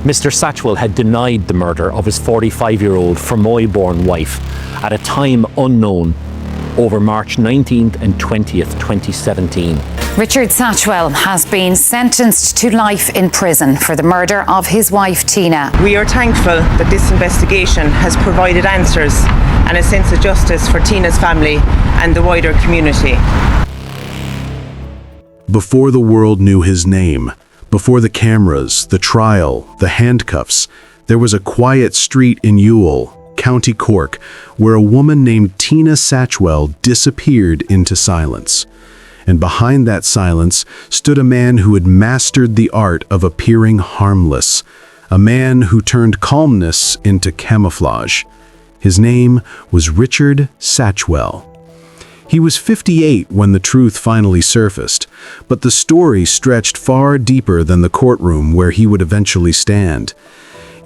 Mr. Satchwell had denied the murder of his 45-year-old Fermoy-born wife at a time unknown over March 19th and 20th, 2017. Richard Satchwell has been sentenced to life in prison for the murder of his wife Tina. We are thankful that this investigation has provided answers and a sense of justice for Tina's family and the wider community. Before the world knew his name, before the cameras, the trial, the handcuffs, there was a quiet street in Ewell, County Cork, where a woman named Tina Satchwell disappeared into silence. And behind that silence stood a man who had mastered the art of appearing harmless, a man who turned calmness into camouflage. His name was Richard Satchwell. He was 58 when the truth finally surfaced, but the story stretched far deeper than the courtroom where he would eventually stand.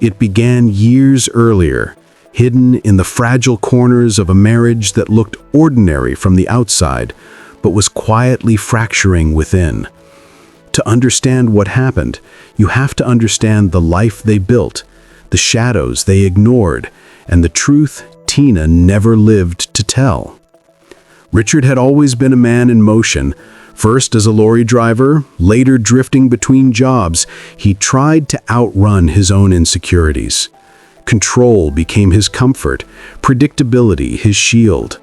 It began years earlier, hidden in the fragile corners of a marriage that looked ordinary from the outside, but was quietly fracturing within. To understand what happened, you have to understand the life they built, the shadows they ignored, and the truth Tina never lived to tell. Richard had always been a man in motion. First as a lorry driver, later drifting between jobs, he tried to outrun his own insecurities. Control became his comfort, predictability his shield.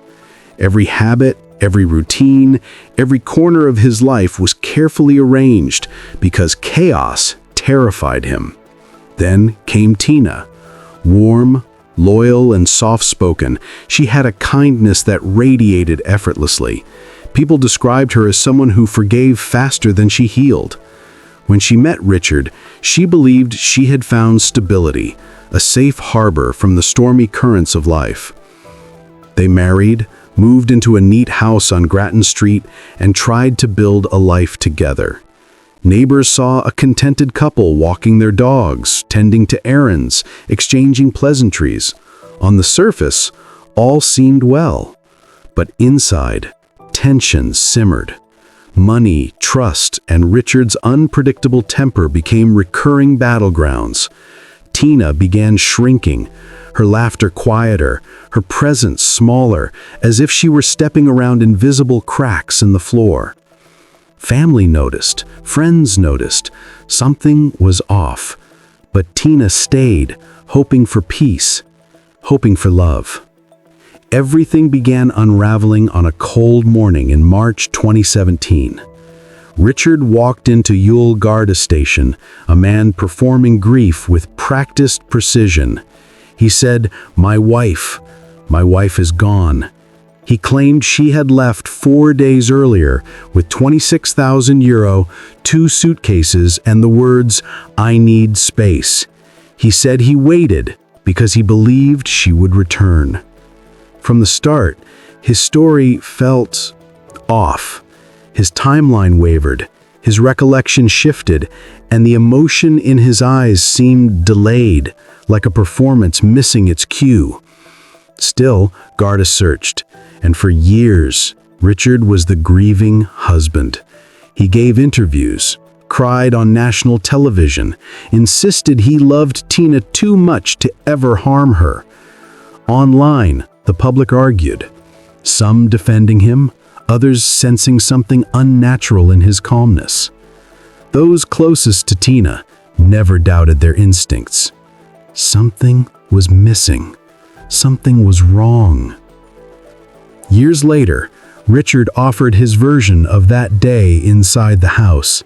Every habit, every routine, every corner of his life was carefully arranged because chaos terrified him. Then came Tina. Warm, loyal, and soft-spoken, she had a kindness that radiated effortlessly. People described her as someone who forgave faster than she healed. When she met Richard, she believed she had found stability, a safe harbor from the stormy currents of life. They married, moved into a neat house on Grattan Street, and tried to build a life together. Neighbors saw a contented couple walking their dogs, tending to errands, exchanging pleasantries. On the surface, all seemed well. But inside, tension simmered. Money, trust, and Richard's unpredictable temper became recurring battlegrounds. Tina began shrinking, her laughter quieter, her presence smaller, as if she were stepping around invisible cracks in the floor. Family noticed, friends noticed, something was off. But Tina stayed, hoping for peace, hoping for love. Everything began unraveling on a cold morning in March 2017. Richard walked into Ewell Garda Station, a man performing grief with practiced precision. He said, my wife is gone." He claimed she had left 4 days earlier with €26,000, 2 suitcases, and the words, "I need space." He said he waited because he believed she would return. From the start, his story felt off. His timeline wavered, his recollection shifted, and the emotion in his eyes seemed delayed, like a performance missing its cue. Still, Garda searched, and for years, Richard was the grieving husband. He gave interviews, cried on national television, insisted he loved Tina too much to ever harm her. Online, the public argued, some defending him, others sensing something unnatural in his calmness. Those closest to Tina never doubted their instincts. Something was missing. Something was wrong. Years later, Richard offered his version of that day inside the house.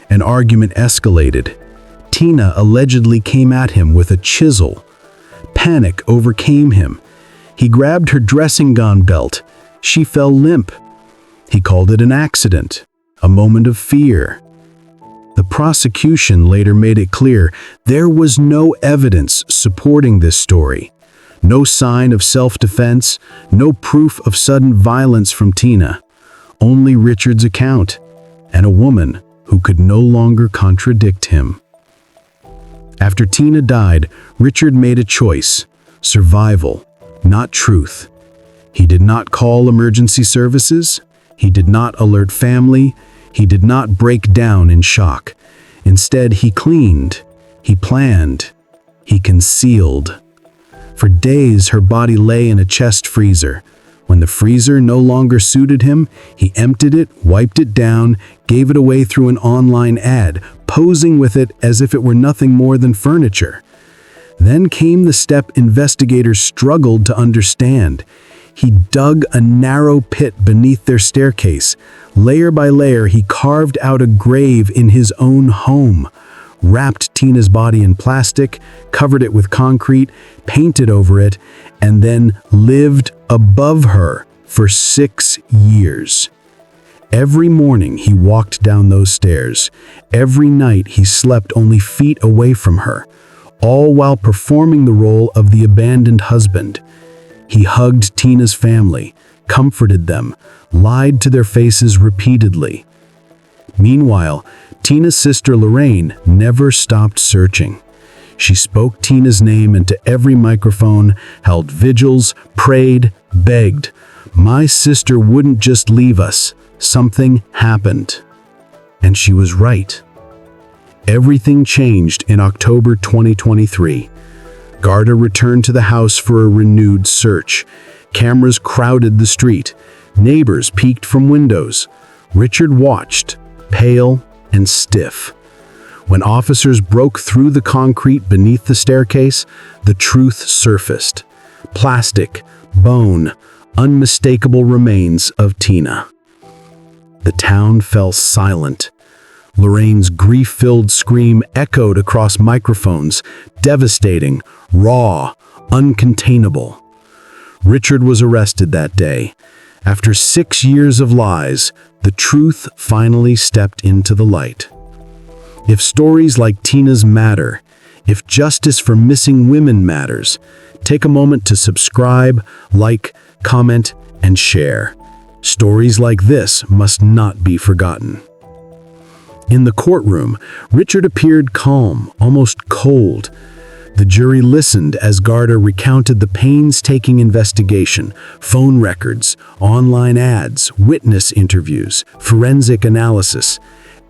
An argument escalated. Tina allegedly came at him with a chisel. Panic overcame him. He grabbed her dressing gown belt. She fell limp. He called it an accident, a moment of fear. The prosecution later made it clear there was no evidence supporting this story. No sign of self-defense, no proof of sudden violence from Tina. Only Richard's account, and a woman who could no longer contradict him. After Tina died, Richard made a choice: survival, not truth. He did not call emergency services. He did not alert family. He did not break down in shock. Instead, he cleaned. He planned. He concealed. For days, her body lay in a chest freezer. When the freezer no longer suited him, he emptied it, wiped it down, gave it away through an online ad, posing with it as if it were nothing more than furniture. Then came the step investigators struggled to understand. He dug a narrow pit beneath their staircase. Layer by layer, he carved out a grave in his own home, wrapped Tina's body in plastic, covered it with concrete, painted over it, and then lived above her for 6 years. Every morning he walked down those stairs. Every night he slept only feet away from her, all while performing the role of the abandoned husband. He hugged Tina's family, comforted them, lied to their faces repeatedly. Meanwhile, Tina's sister Lorraine never stopped searching. She spoke Tina's name into every microphone, held vigils, prayed, begged. My sister wouldn't just leave us. Something happened. And she was right. Everything changed in October 2023. Garda returned to the house for a renewed search. Cameras crowded the street. Neighbors peeked from windows. Richard watched, pale and stiff. When officers broke through the concrete beneath the staircase, the truth surfaced. Plastic, bone, unmistakable remains of Tina. The town fell silent. Lorraine's grief-filled scream echoed across microphones, devastating, raw, uncontainable. Richard was arrested that day. After 6 years of lies, the truth finally stepped into the light. If stories like Tina's matter, if justice for missing women matters, take a moment to subscribe, like, comment, and share. Stories like this must not be forgotten. In the courtroom, Richard appeared calm, almost cold. The jury listened as Garda recounted the painstaking investigation, phone records, online ads, witness interviews, forensic analysis.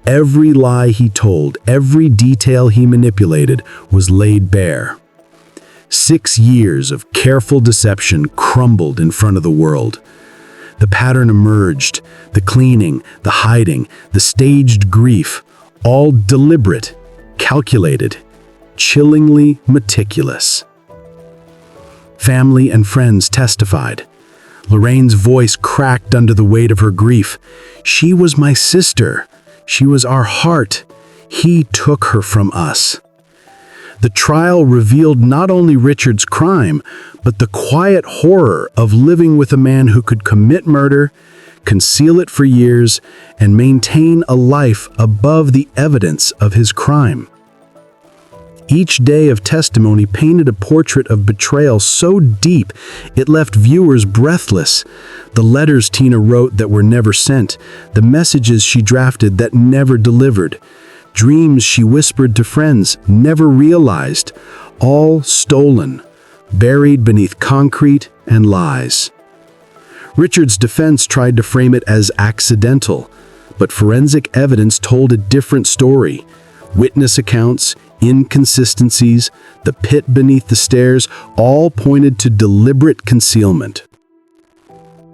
Every lie he told, every detail he manipulated was laid bare. 6 years of careful deception crumbled in front of the world. The pattern emerged, the cleaning, the hiding, the staged grief, all deliberate, calculated, chillingly meticulous. Family and friends testified. Lorraine's voice cracked under the weight of her grief. She was my sister. She was our heart. He took her from us. The trial revealed not only Richard's crime, but the quiet horror of living with a man who could commit murder, conceal it for years, and maintain a life above the evidence of his crime. Each day of testimony painted a portrait of betrayal so deep it left viewers breathless. The letters Tina wrote that were never sent, the messages she drafted that never delivered, dreams she whispered to friends, never realized, all stolen, buried beneath concrete and lies. Richard's defense tried to frame it as accidental, but forensic evidence told a different story. Witness accounts, inconsistencies, the pit beneath the stairs, all pointed to deliberate concealment.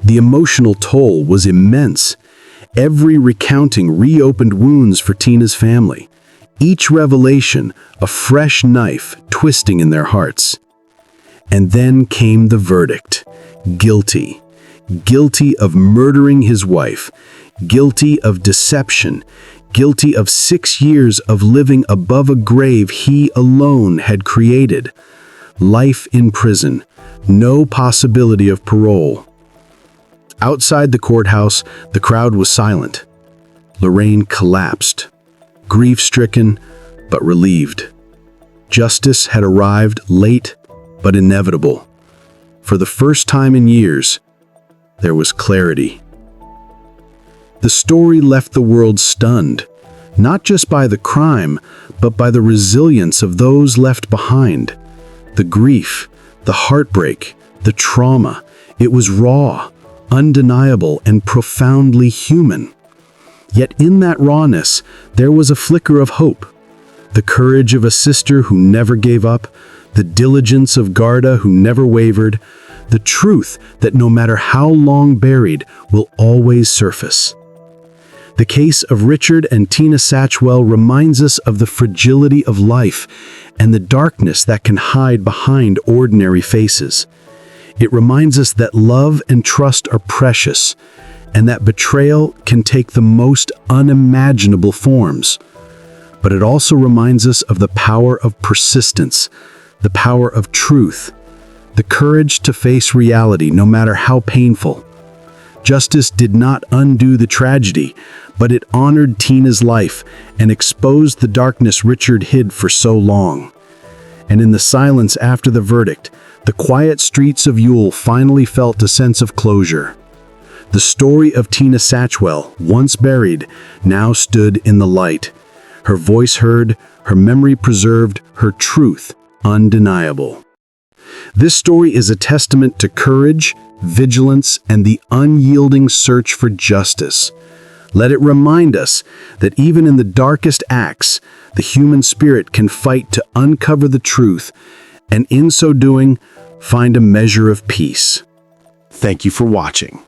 The emotional toll was immense. Every recounting reopened wounds for Tina's family. Each revelation, a fresh knife twisting in their hearts. And then came the verdict. Guilty. Guilty of murdering his wife. Guilty of deception. Guilty of 6 years of living above a grave he alone had created. Life in prison. No possibility of parole. Outside the courthouse, the crowd was silent. Lorraine collapsed, grief-stricken but relieved. Justice had arrived late but inevitable. For the first time in years, there was clarity. The story left the world stunned, not just by the crime, but by the resilience of those left behind. The grief, the heartbreak, the trauma, it was raw, undeniable, and profoundly human. Yet in that rawness, there was a flicker of hope. The courage of a sister who never gave up, the diligence of Garda who never wavered, the truth that no matter how long buried will always surface. The case of Richard and Tina Satchwell reminds us of the fragility of life and the darkness that can hide behind ordinary faces. It reminds us that love and trust are precious, and that betrayal can take the most unimaginable forms. But it also reminds us of the power of persistence, the power of truth, the courage to face reality no matter how painful. Justice did not undo the tragedy, but it honored Tina's life and exposed the darkness Richard hid for so long. And in the silence after the verdict, the quiet streets of Ewell finally felt a sense of closure. The story of Tina Satchwell, once buried, now stood in the light. Her voice heard, her memory preserved, her truth undeniable. This story is a testament to courage, vigilance, and the unyielding search for justice. Let it remind us that even in the darkest acts, the human spirit can fight to uncover the truth, and in so doing, find a measure of peace. Thank you for watching.